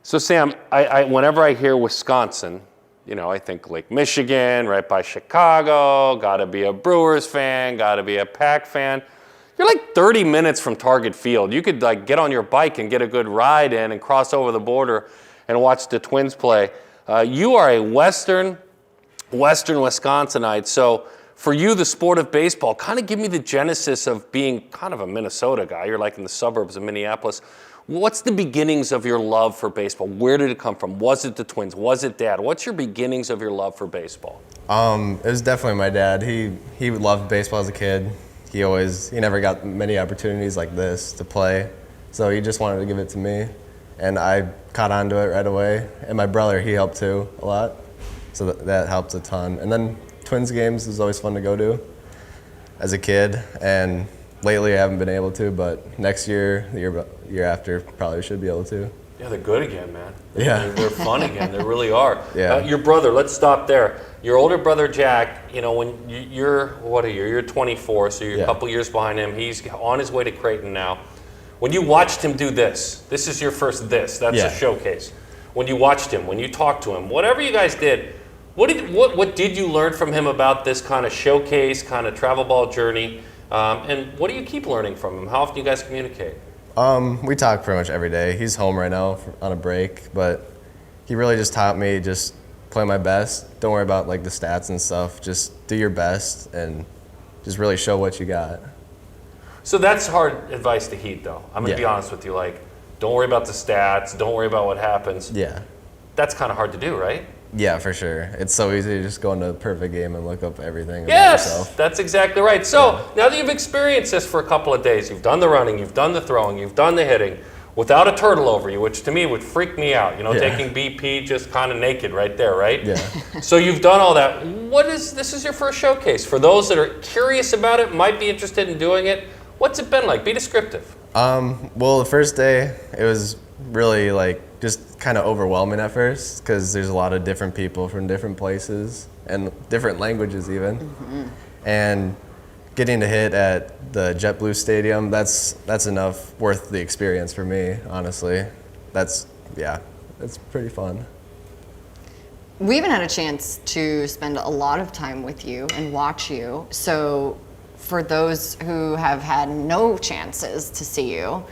So Sam, whenever I hear Wisconsin, I think Lake Michigan, right by Chicago, gotta be a Brewers fan, gotta be a Pack fan. You're like 30 minutes from Target Field. You could like get on your bike and get a good ride in and cross over the border and watch the Twins play. You are a Western Wisconsinite. So for you, the sport of baseball, kind of give me the genesis of being kind of a Minnesota guy. You're like in the suburbs of Minneapolis. What's the beginnings of your love for baseball? Where did it come from? Was it the Twins? Was it Dad? What's your beginnings of your love for baseball? It was definitely my dad. He loved baseball as a kid. He never got many opportunities like this to play, so he just wanted to give it to me, and I caught on to it right away. And my brother, he helped too a lot, so that helped a ton. And then Twins games is always fun to go to as a kid, and lately I haven't been able to, but next year, the year after, probably should be able to. Yeah, they're good again, man. Yeah. They're fun again. They really are. Yeah. Your brother, let's stop there. Your older brother, Jack, when what are you? You're 24, so you're a couple years behind him. He's on his way to Creighton now. When you watched him do this is your first that's a showcase. When you watched him, when you talked to him, whatever you guys did, what did you learn from him about this kind of showcase, kind of travel ball journey? And what do you keep learning from him? How often do you guys communicate? We talk pretty much every day. He's home right now on a break, but he really just taught me just play my best. Don't worry about like the stats and stuff. Just do your best and just really show what you got. So that's hard advice to heed, though. I'm going to be honest with you. Like, don't worry about the stats. Don't worry about what happens. Yeah. That's kind of hard to do, right? Yeah, for sure. It's so easy to just go into a perfect game and look up everything about Yes, yourself. that's exactly right. So now that you've experienced this for a couple of days, you've done the running, you've done the throwing, you've done the hitting, without a turtle over you, which to me would freak me out. Taking BP just kind of naked right there, right? Yeah. So you've done all that. This is your first showcase. For those that are curious about it, might be interested in doing it, what's it been like? Be descriptive. Well, the first day, it was really like just kind of overwhelming at first because there's a lot of different people from different places and different languages even. Mm-hmm. And getting to hit at the JetBlue Stadium, that's enough worth the experience for me, honestly. It's pretty fun. We haven't had a chance to spend a lot of time with you and watch you. So for those who have had no chances to see you,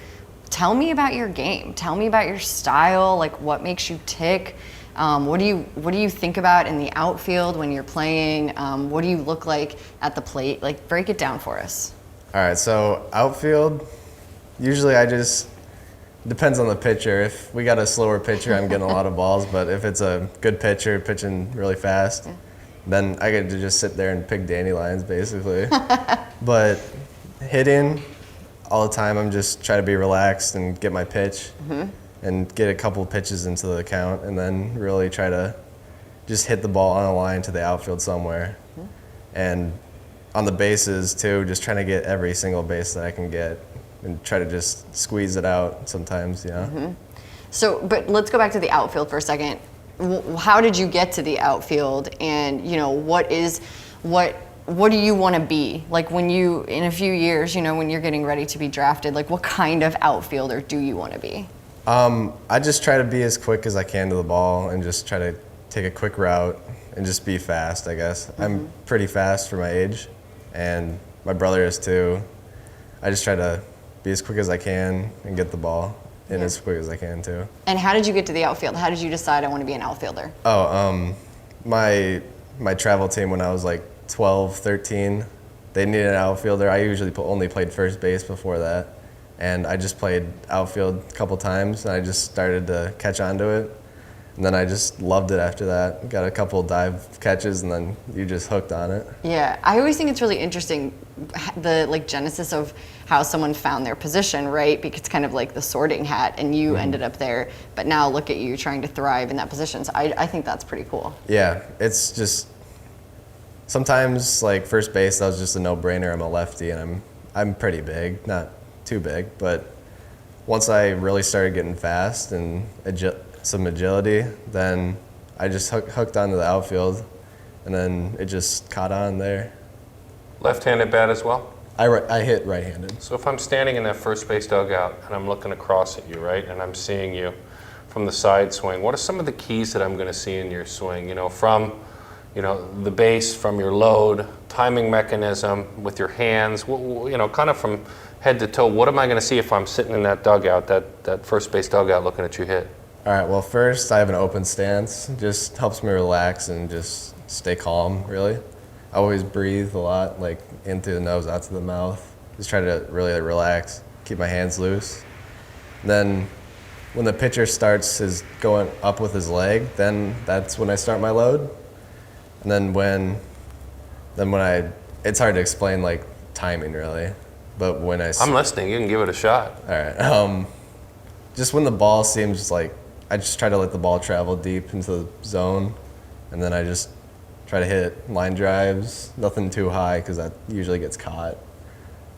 tell me about your game. Tell me about your style, like what makes you tick. What do you think about in the outfield when you're playing? What do you look like at the plate? Like, break it down for us. All right, so outfield, usually depends on the pitcher. If we got a slower pitcher, I'm getting a lot of balls, but if it's a good pitcher pitching really fast, then I get to just sit there and pick dandelions, basically. But hitting, all the time, I'm just trying to be relaxed and get my pitch and get a couple pitches into the count and then really try to just hit the ball on a line to the outfield somewhere. And on the bases, too, just trying to get every single base that I can get and try to just squeeze it out sometimes, So, but let's go back to the outfield for a second. How did you get to the outfield and, what do you want to be? Like when you, in a few years, when you're getting ready to be drafted, like what kind of outfielder do you want to be? I just try to be as quick as I can to the ball and just try to take a quick route and just be fast, I guess. I'm pretty fast for my age, and my brother is too. I just try to be as quick as I can and get the ball in as quick as I can too. And how did you get to the outfield? How did you decide I want to be an outfielder? My travel team when I was like 12, 13, they needed an outfielder. I usually only played first base before that. And I just played outfield a couple times, and I just started to catch on to it. And then I just loved it after that. Got a couple dive catches, and then you just hooked on it. Yeah, I always think it's really interesting, the genesis of how someone found their position, right? Because it's kind of like the sorting hat, and you ended up there. But now look at you trying to thrive in that position. So I think that's pretty cool. Yeah, it's just sometimes like first base, that was just a no-brainer. I'm a lefty, and I'm pretty big, not too big, but once I really started getting fast and some agility, then I just hooked onto the outfield, and then it just caught on there. Left-handed bat as well? I hit right-handed. So if I'm standing in that first base dugout and I'm looking across at you, right, and I'm seeing you from the side swing, what are some of the keys that I'm going to see in your swing? From the base, from your load, timing mechanism with your hands, kind of from head to toe. What am I going to see if I'm sitting in that dugout, that first base dugout, looking at you hit? All right, well, first I have an open stance. Just helps me relax and just stay calm, really. I always breathe a lot, like in through the nose, out to the mouth. Just try to really relax, keep my hands loose. Then when the pitcher starts his going up with his leg, then that's when I start my load. And then when it's hard to explain like timing really, but when I'm listening, you can give it a shot. All right, just when the ball seems like, I just try to let the ball travel deep into the zone, and then I just try to hit line drives, nothing too high because that usually gets caught,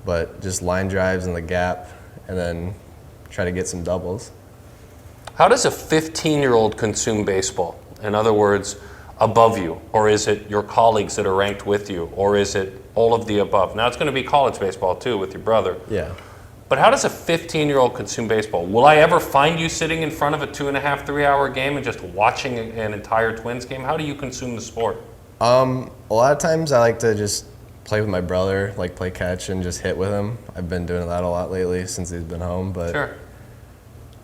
but just line drives in the gap, and then try to get some doubles. How does a 15-year-old consume baseball? In other words, above you, or is it your colleagues that are ranked with you, or is it all of the above? Now it's going to be college baseball too with your brother. Yeah. But how does a 15-year-old consume baseball? Will I ever find you sitting in front of a 2.5, 3-hour game and just watching an entire Twins game? How do you consume the sport? A lot of times I like to just play with my brother, like play catch and just hit with him. I've been doing that a lot lately since he's been home. But sure.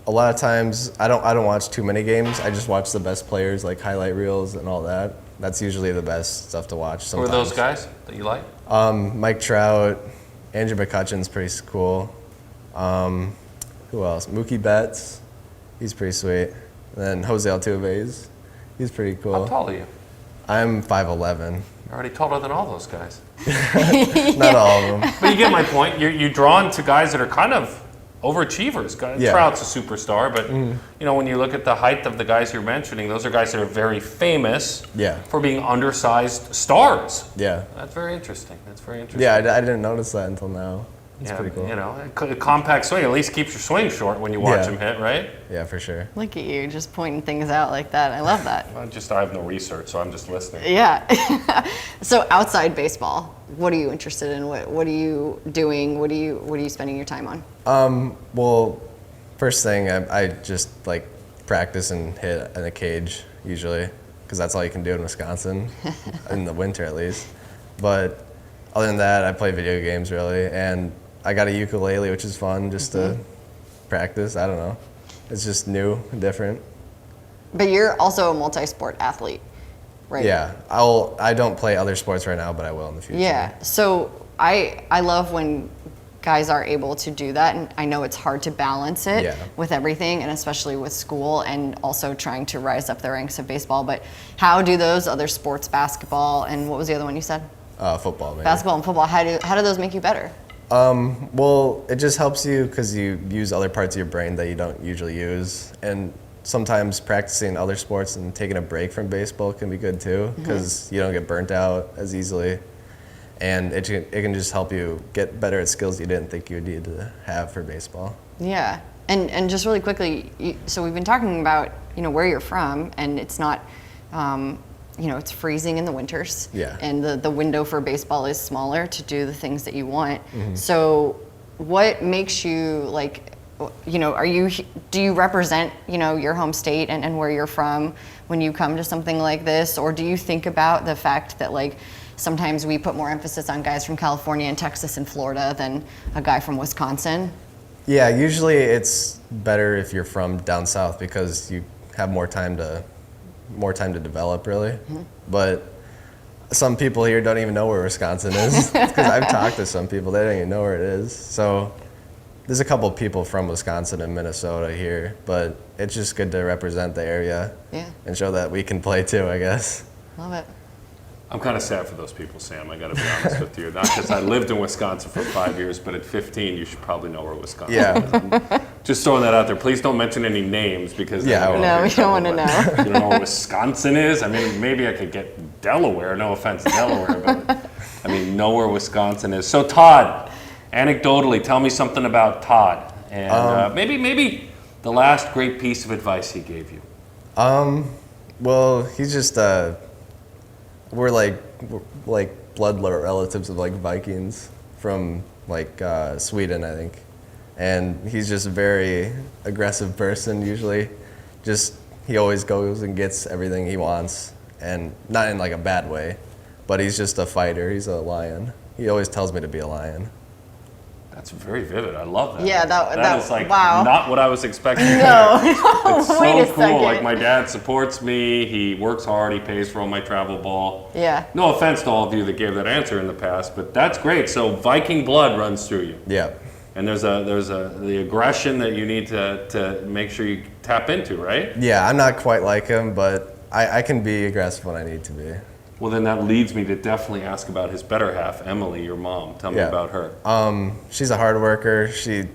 A lot of times I don't watch too many games. I just watch the best players, like highlight reels and all that. That's usually the best stuff to watch sometimes. Who are those guys that you like? Mike Trout, Andrew McCutcheon's pretty cool. Who else? Mookie Betts, he's pretty sweet. And then Jose Altuve's, he's pretty cool. How tall are you? I'm 5'11". You're already taller than all those guys. Not all of them. But you get my point. You're drawn to guys that are kind of overachievers. Yeah. Trout's a superstar, but when you look at the height of the guys you're mentioning, those are guys that are very famous for being undersized stars. Yeah. That's very interesting. Yeah, I didn't notice that until now. It's pretty cool. A compact swing at least keeps your swing short when you watch him hit, right? Yeah, for sure. Look at you, just pointing things out like that. I love that. I have no research, so I'm just listening. Yeah. So outside baseball, what are you interested in? What are you doing? What are you spending your time on? Well, first thing, I just like practice and hit in a cage usually, because that's all you can do in Wisconsin, in the winter at least. But other than that, I play video games really, and I got a ukulele, which is fun just to practice. I don't know. It's just new and different. But you're also a multi-sport athlete, right? Yeah. I don't play other sports right now, but I will in the future. Yeah. So I love when guys are able to do that, and I know it's hard to balance it with everything, and especially with school and also trying to rise up the ranks of baseball. But how do those other sports, basketball, and what was the other one you said? Football, maybe. Basketball and football. How do those make you better? Well, it just helps you because you use other parts of your brain that you don't usually use. And sometimes practicing other sports and taking a break from baseball can be good too, because you don't get burnt out as easily. And it can just help you get better at skills you didn't think you would need to have for baseball. Yeah. And just really quickly, so we've been talking about, where you're from, and it's not, it's freezing in the winters. Yeah. And the window for baseball is smaller to do the things that you want. So what makes you do you represent, your home state and where you're from when you come to something like this? Or do you think about the fact that sometimes we put more emphasis on guys from California and Texas and Florida than a guy from Wisconsin? Yeah, usually it's better if you're from down south because you have more time to develop, really. But some people here don't even know where Wisconsin is, because I've talked to some people, they don't even know where it is. So there's a couple people from Wisconsin and Minnesota here, but it's just good to represent the area and show that we can play too, I guess. Love it. I'm kind of sad for those people, Sam. I got to be honest with you. Not because I lived in Wisconsin for 5 years, but at 15, you should probably know where Wisconsin is. Just throwing that out there. Please don't mention any names because no, we don't want to know. You don't know where Wisconsin is. I mean, maybe I could get Delaware. No offense, Delaware, but I mean, know where Wisconsin is. So Todd, anecdotally, tell me something about Todd, and maybe the last great piece of advice he gave you. Well, he's just we're like blood relatives of Vikings from Sweden, I think, and he's just a very aggressive person usually, just he always goes and gets everything he wants, and not in like a bad way, but he's just a fighter. He's a lion. He always tells me to be a lion. That's very vivid. I love that. Yeah, that is like wow. not what I was expecting. No, It's so wait a cool. second. Like my dad supports me. He works hard. He pays for all my travel ball. Yeah. No offense to all of you that gave that answer in the past, but that's great. So Viking blood runs through you. Yeah. And there's the aggression that you need to make sure you tap into, right? Yeah, I'm not quite like him, but I can be aggressive when I need to be. Well, then that leads me to definitely ask about his better half, Emily, your mom. Tell me about her. She's a hard worker. She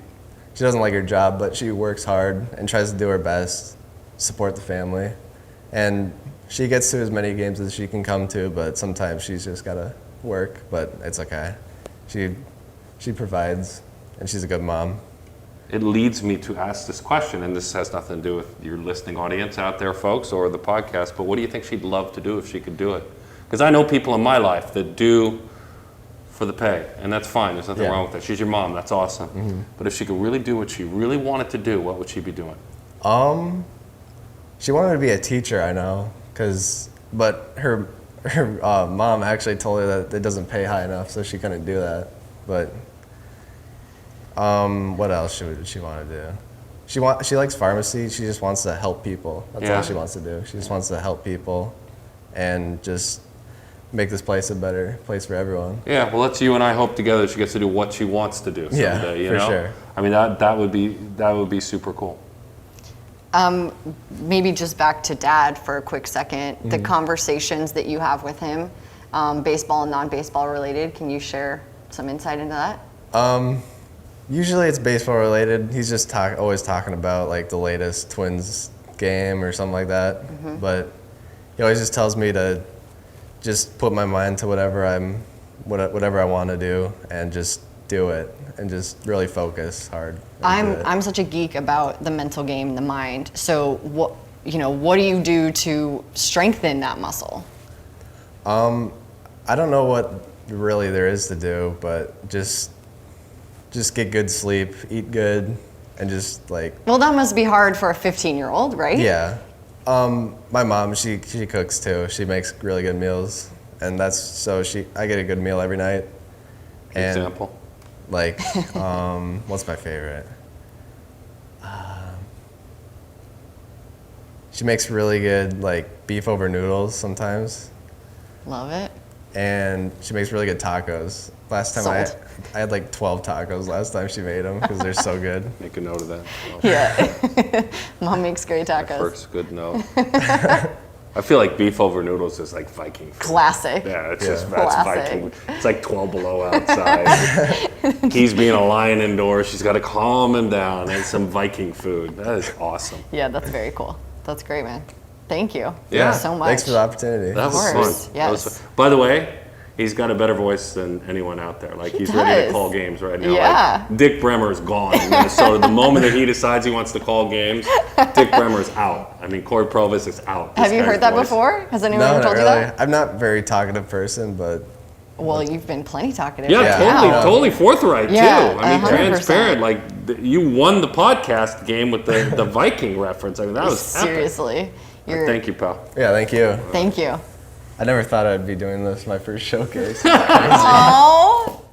doesn't like her job, but she works hard and tries to do her best, support the family. And she gets to as many games as she can come to, but sometimes she's just got to work, but it's okay. She provides, and she's a good mom. It leads me to ask this question, and this has nothing to do with your listening audience out there, folks, or the podcast, but what do you think she'd love to do if she could do it? Because I know people in my life that do for the pay, and that's fine. There's nothing wrong with that. She's your mom. That's awesome. Mm-hmm. But if she could really do what she really wanted to do, what would she be doing? She wanted to be a teacher, I know, but her mom actually told her that it doesn't pay high enough, so she couldn't do that. But what else would she want to do? She likes pharmacy. She just wants to help people. That's all she wants to do. She just wants to help people and just make this place a better place for everyone. Yeah, well, let's you and I hope together she gets to do what she wants to do someday. You know? Sure. I mean, that would be super cool. Maybe just back to Dad for a quick second. The conversations that you have with him, baseball and non-baseball related. Can you share some insight into that? Usually it's baseball related. He's just always talking about like the latest Twins game or something like that. Mm-hmm. But he always just tells me to just put my mind to whatever I want to do and just do it and just really focus hard. I'm such a geek about the mental game, the mind. So what do you do to strengthen that muscle? I don't know what really there is to do, but just get good sleep, eat good, and just like. Well, that must be hard for a 15-year-old, right? Yeah. My mom, she cooks too. She makes really good meals, and I get a good meal every night. And example? Like, what's my favorite? She makes really good like beef over noodles sometimes. Love it. And she makes really good tacos. Last time I had like 12 tacos last time she made them because they're so good. Make a note of that. Yeah. Mom makes great tacos. First good note. I feel like beef over noodles is like Viking food. Classic. Yeah, it's just that's Viking. It's like 12 below outside. He's being a lion indoors. She's got to calm him down and some Viking food. That is awesome. Yeah, that's very cool. That's great, man. Thank you. Yeah. Thank you so much. Thanks for the opportunity. That was course, fun. yes. That was fun. By the way, he's got a better voice than anyone out there. Like he's ready to does. call games right now. Yeah. Like, Dick Bremer's gone in Minnesota. The moment that he decides he wants to call games, Dick Bremer's out. I mean, Corey Provis is out. Have you heard that before? Has anyone No, ever told not you really. that? I'm not a very talkative person, but Well, you've been plenty talkative. Yeah, right totally now. forthright Yeah, too. I mean, 100%. transparent. Like you won the podcast game with the Viking reference. I mean, that was epic. Seriously. Thank you, pal. yeah, thank you. Thank you. I never thought I'd be doing this my first showcase. Oh,